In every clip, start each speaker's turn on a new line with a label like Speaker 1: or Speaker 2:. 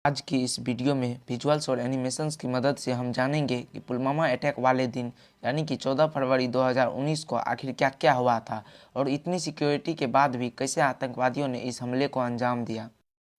Speaker 1: आज की इस वीडियो में विजुअल्स और एनिमेशंस की मदद से हम जानेंगे कि पुलवामा अटैक वाले दिन यानी कि 14 फरवरी 2019 को आखिर क्या क्या हुआ था और इतनी सिक्योरिटी के बाद भी कैसे आतंकवादियों ने इस हमले को अंजाम दिया।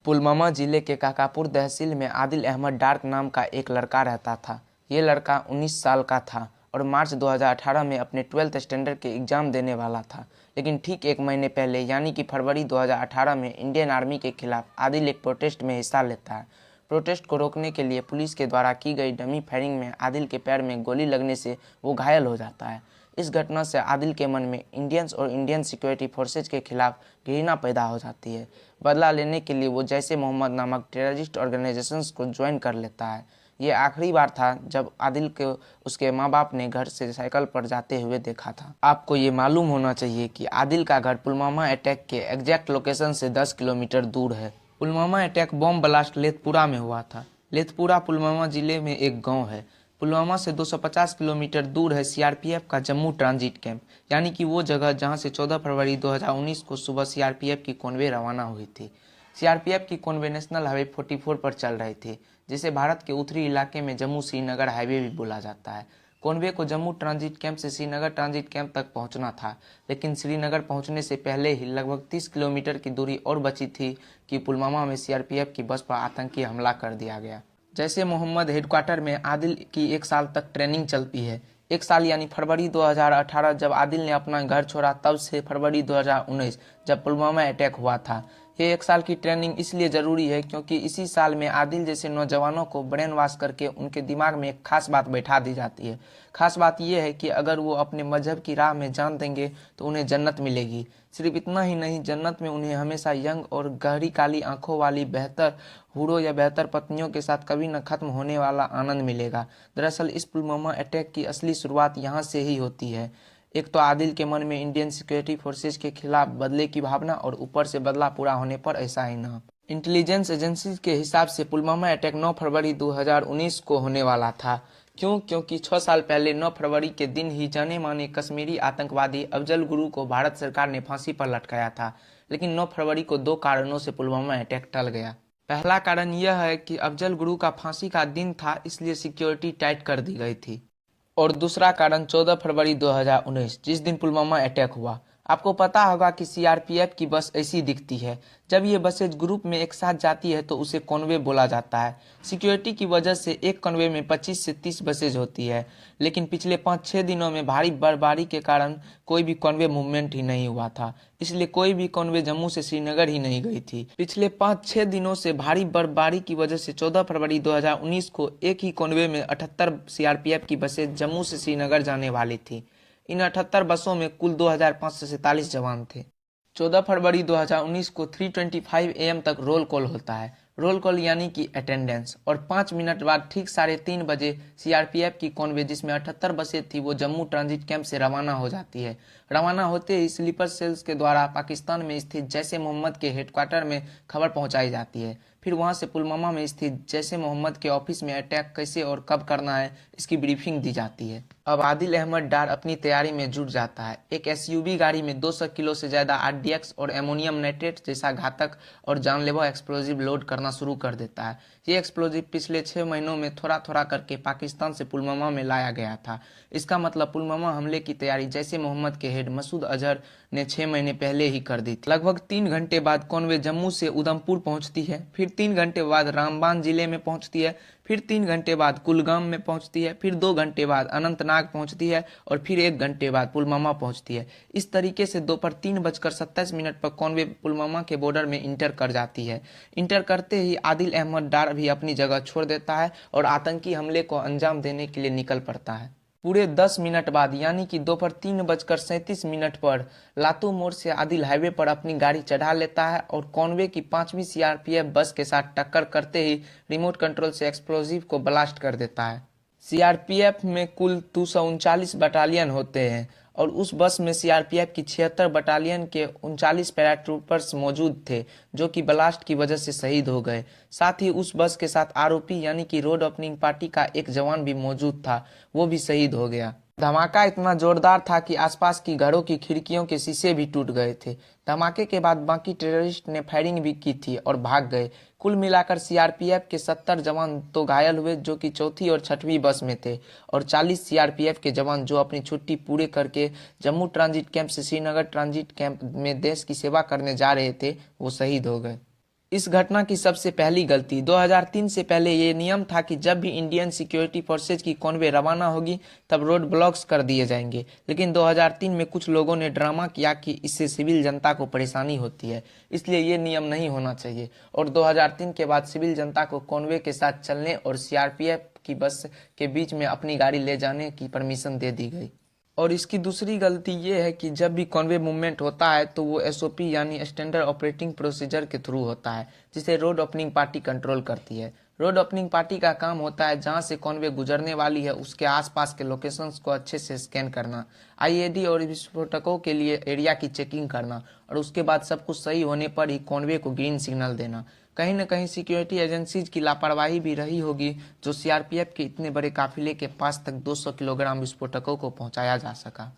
Speaker 1: पुलवामा जिले के काकापुर तहसील में आदिल अहमद डार्क नाम का एक लड़का रहता था। ये लड़का 19 साल का था और मार्च 2018 में अपने 12th स्टैंडर्ड के एग्ज़ाम देने वाला था। लेकिन ठीक एक महीने पहले यानी कि फरवरी 2018 में इंडियन आर्मी के खिलाफ आदिल एक प्रोटेस्ट में हिस्सा लेता है। प्रोटेस्ट को रोकने के लिए पुलिस के द्वारा की गई डमी फायरिंग में आदिल के पैर में गोली लगने से वो घायल हो जाता है। इस घटना से आदिल के मन में इंडियंस और इंडियन सिक्योरिटी फोर्सेज के खिलाफ घृणा पैदा हो जाती है। बदला लेने के लिए वो जैश ए मोहम्मद नामक टेररिस्ट ऑर्गेनाइजेशंस को ज्वाइन कर लेता है। ये आखिरी बार था जब आदिल को उसके माँ बाप ने घर से साइकिल पर जाते हुए देखा था। आपको ये मालूम होना चाहिए कि आदिल का घर पुलवामा अटैक के एग्जैक्ट लोकेशन से 10 किलोमीटर दूर है। Pulwama attack bomb blast Lethpora में हुआ था। लेथपुरा पुलवामा जिले में एक गांव है। पुलवामा से 250 किलोमीटर दूर है सीआरपीएफ का जम्मू ट्रांजिट कैंप, यानी कि वो जगह जहां से 14 फरवरी 2019 को सुबह सीआरपीएफ की कॉन्वे रवाना हुई थी। सीआरपीएफ की कॉन्वे नेशनल हाईवे 44 पर चल रही थी, जिसे भारत के उत्तरी इलाके में जम्मू श्रीनगर हाईवे भी बोला जाता है। कॉन्वे को जम्मू ट्रांजिट कैंप से श्रीनगर ट्रांजिट कैंप तक पहुंचना था, लेकिन श्रीनगर पहुंचने से पहले ही लगभग 30 किलोमीटर की दूरी और बची थी कि पुलवामा में सीआरपीएफ की बस पर आतंकी हमला कर दिया गया। जैसे मोहम्मद हेडक्वार्टर में आदिल की 1 साल तक ट्रेनिंग चलती है। 1 साल यानी फरवरी 2018 जब आदिल ने अपना घर छोड़ा, तब से फरवरी 2019 जब पुलवामा अटैक हुआ था। ये 1 साल की ट्रेनिंग इसलिए ज़रूरी है क्योंकि इसी साल में आदिल जैसे नौजवानों को ब्रेन वॉश करके उनके दिमाग में एक खास बात बैठा दी जाती है। खास बात यह है कि अगर वो अपने मजहब की राह में जान देंगे तो उन्हें जन्नत मिलेगी। सिर्फ इतना ही नहीं, जन्नत में उन्हें हमेशा यंग और गहरी काली आंखों वाली बेहतर हूरों या बेहतर पत्नियों के साथ कभी न खत्म होने वाला आनंद मिलेगा। दरअसल इस पुलवामा अटैक की असली शुरुआत यहाँ से ही होती है। एक तो आदिल के मन में इंडियन सिक्योरिटी फोर्सेज के खिलाफ बदले की भावना और ऊपर से बदला पूरा होने पर ऐसा ही ना। इंटेलिजेंस एजेंसी के हिसाब से पुलवामा अटैक 9 फरवरी 2019 को होने वाला था। क्योंकि 6 साल पहले 9 फरवरी के दिन ही जाने माने कश्मीरी आतंकवादी अफजल गुरु को भारत सरकार ने फांसी पर लटकाया था। लेकिन 9 फरवरी को 2 कारणों से पुलवामा अटैक टल गया। पहला कारण यह है कि अफजल गुरु का फांसी का दिन था, इसलिए सिक्योरिटी टाइट कर दी गई थी। और दूसरा कारण 14 फरवरी 2019 जिस दिन पुलवामा अटैक हुआ। आपको पता होगा कि सीआरपीएफ की बस ऐसी दिखती है। जब ये बसें ग्रुप में एक साथ जाती है तो उसे कॉन्वे बोला जाता है। सिक्योरिटी की वजह से एक कॉन्वे में 25 से 30 बसेज होती है, लेकिन पिछले 5-6 दिनों में भारी बर्फबारी के कारण कोई भी कॉन्वे मूवमेंट ही नहीं हुआ था, इसलिए कोई भी कॉन्वे जम्मू से श्रीनगर ही नहीं गई थी। पिछले 5-6 दिनों से भारी बर्फबारी की वजह से 14 फरवरी 2019 को एक ही कॉन्वे में 78 सीआरपीएफ की बसें जम्मू से श्रीनगर जाने वाली थी। इन 78 बसों में कुल 2547 जवान थे। 14 फरवरी 2019 को 3:25 AM तक रोल कॉल होता है। रोल कॉल यानी कि अटेंडेंस, और 5 मिनट बाद ठीक 3:30 बजे सीआरपीएफ की कॉन्वे जिसमें 78 बसें थी वो जम्मू ट्रांजिट कैंप से रवाना हो जाती है। रवाना होते ही स्लीपर सेल्स के द्वारा पाकिस्तान में स्थित जैश ए मोहम्मद के हेडक्वार्टर में खबर पहुंचाई जाती है। फिर वहां से पुलवामा में स्थित जैश ए मोहम्मद के ऑफिस में अटैक कैसे और कब करना है इसकी ब्रीफिंग दी जाती है। अब आदिल अहमद डार अपनी तैयारी में जुट जाता है। एक एसयूवी गाड़ी में 200 किलो से ज्यादा आरडीएक्स और एमोनियम नाइट्रेट जैसा घातक और जानलेवा एक्सप्लोजिव लोड करना शुरू कर देता है। ये एक्सप्लोजिव पिछले 6 महीनों में थोड़ा थोड़ा करके पाकिस्तान से पुलवामा में लाया गया था। इसका मतलब पुलवामा हमले की तैयारी जैश ए मोहम्मद के हेड मसूद अजहर ने 6 महीने पहले ही कर दी थी। लगभग 3 घंटे बाद कॉन्वे जम्मू से उधमपुर पहुंचती है, फिर 3 घंटे बाद रामबान जिले में पहुंचती है, फिर 3 घंटे बाद कुलगाम में पहुंचती है, फिर 2 घंटे बाद अनंतनाग पहुंचती है और फिर 1 घंटे बाद पुलवामा पहुंचती है। इस तरीके से दोपहर 3:27 पर कॉन्वे पुलवामा के बॉर्डर में इंटर कर जाती है। इंटर करते ही आदिल अहमद डार भी अपनी जगह छोड़ देता है और आतंकी हमले को अंजाम देने के लिए निकल पड़ता है। पूरे 10 मिनट बाद यानी कि दोपहर 3:37 पर लातू मोड़ से आदिल हाईवे पर अपनी गाड़ी चढ़ा लेता है और कॉन्वे की 5वीं सीआरपीएफ बस के साथ टक्कर करते ही रिमोट कंट्रोल से एक्सप्लोजिव को ब्लास्ट कर देता है। सीआरपीएफ में कुल 239 बटालियन होते हैं और उस बस में सीआरपीएफ की 76 बटालियन के 39 पैराट्रूपर्स मौजूद थे, जो कि ब्लास्ट की वजह से शहीद हो गए। साथ ही उस बस के साथ आरओपी यानी कि रोड ओपनिंग पार्टी का एक जवान भी मौजूद था, वो भी शहीद हो गया। धमाका इतना जोरदार था कि आसपास की घरों की खिड़कियों के शीशे भी टूट गए थे। धमाके के बाद बाकी टेररिस्ट ने फायरिंग भी की थी और भाग गए। कुल मिलाकर सीआरपीएफ के 70 जवान तो घायल हुए जो कि चौथी और छठवीं बस में थे, और 40 सीआरपीएफ के जवान जो अपनी छुट्टी पूरे करके जम्मू ट्रांजिट कैंप से श्रीनगर ट्रांजिट कैंप में देश की सेवा करने जा रहे थे, वो शहीद हो गए। इस घटना की सबसे पहली गलती 2003 से पहले ये नियम था कि जब भी इंडियन सिक्योरिटी फोर्सेज की कॉन्वे रवाना होगी तब रोड ब्लॉक्स कर दिए जाएंगे, लेकिन 2003 में कुछ लोगों ने ड्रामा किया कि इससे सिविल जनता को परेशानी होती है, इसलिए ये नियम नहीं होना चाहिए, और 2003 के बाद सिविल जनता को कॉन्वे के साथ चलने और सीआरपीएफ की बस के बीच में अपनी गाड़ी ले जाने की परमिशन दे दी गई। और इसकी दूसरी गलती ये है कि जब भी कॉन्वे मूवमेंट होता है तो वो एसओपी यानी स्टैंडर्ड ऑपरेटिंग प्रोसीजर के थ्रू होता है, जिसे रोड ओपनिंग पार्टी कंट्रोल करती है। रोड ओपनिंग पार्टी का काम होता है जहां से कॉन्वे गुजरने वाली है उसके आसपास के लोकेशंस को अच्छे से स्कैन करना, आईईडी और विस्फोटकों के लिए एरिया की चेकिंग करना, और उसके बाद सब कुछ सही होने पर ही कॉन्वे को ग्रीन सिग्नल देना। कहीं न कहीं सिक्योरिटी एजेंसीज की लापरवाही भी रही होगी जो सीआरपीएफ के इतने बड़े काफिले के पास तक 200 किलोग्राम विस्फोटकों को पहुंचाया जा सका।